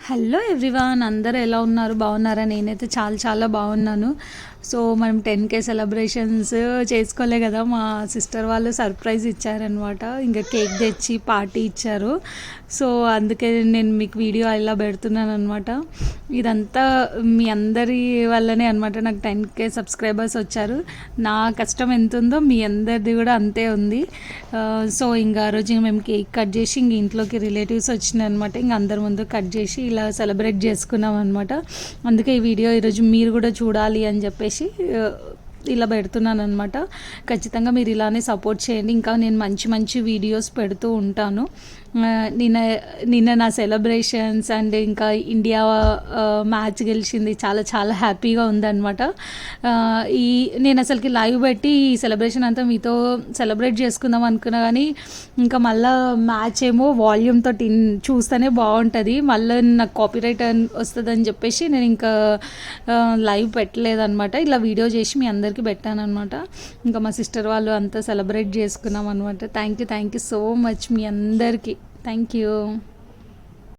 Hello everyone, అందరూ ఎలా ఉన్నారు? బాగున్నారా? నేనైతే చాలా చాలా బాగున్నాను. సో మనం 10K సెలబ్రేషన్స్ చేసుకోలే కదా, మా సిస్టర్ వాళ్ళు సర్ప్రైజ్ ఇచ్చారనమాట. ఇంకా కేక్ తెచ్చి పార్టీ ఇచ్చారు. సో అందుకే నేను మీకు వీడియో ఇలా పెడుతున్నాను అనమాట. ఇదంతా మీ అందరి వల్లనే అనమాట నాకు 10K సబ్స్క్రైబర్స్ వచ్చారు. నా కష్టం ఎంత ఉందో మీ అందరిది కూడా అంతే ఉంది. సో ఇంకా ఆ రోజు మేము కేక్ కట్ చేసి ఇంక ఇంట్లోకి రిలేటివ్స్ వచ్చినాయి అనమాట. ఇంక అందరి ముందు కట్ చేసి ఇలా సెలబ్రేట్ చేసుకున్నాం అనమాట. అందుకే ఈ వీడియో ఈరోజు మీరు కూడా చూడాలి అని చెప్పేసి ఇలా పెడుతున్నాను అనమాట. ఖచ్చితంగా మీరు ఇలానే సపోర్ట్ చేయండి. ఇంకా నేను మంచి మంచి వీడియోస్ పెడుతూ ఉంటాను. నిన్న నా సెలబ్రేషన్స్ అండ్ ఇంకా ఇండియా మ్యాచ్ గెలిచింది, చాలా చాలా హ్యాపీగా ఉందన్నమాట. నేను అసలుకి లైవ్ పెట్టి ఈ సెలబ్రేషన్ అంతా మీతో సెలబ్రేట్ చేసుకుందాం అనుకున్నా, కానీ ఇంకా మళ్ళీ మ్యాచ్ ఏమో వాల్యూమ్తో చూస్తేనే బాగుంటుంది, మళ్ళీ నాకు కాపీరైట్ వస్తుందని చెప్పేసి నేను ఇంకా లైవ్ పెట్టలేదన్నమాట. ఇలా వీడియో చేసి మీ అందరికీ పెట్టాను అనమాట. ఇంకా మా సిస్టర్ వాళ్ళు అంతా సెలబ్రేట్ చేసుకున్నాం అనమాట. థ్యాంక్ యూ సో మచ్ మీ అందరికీ. Thank you.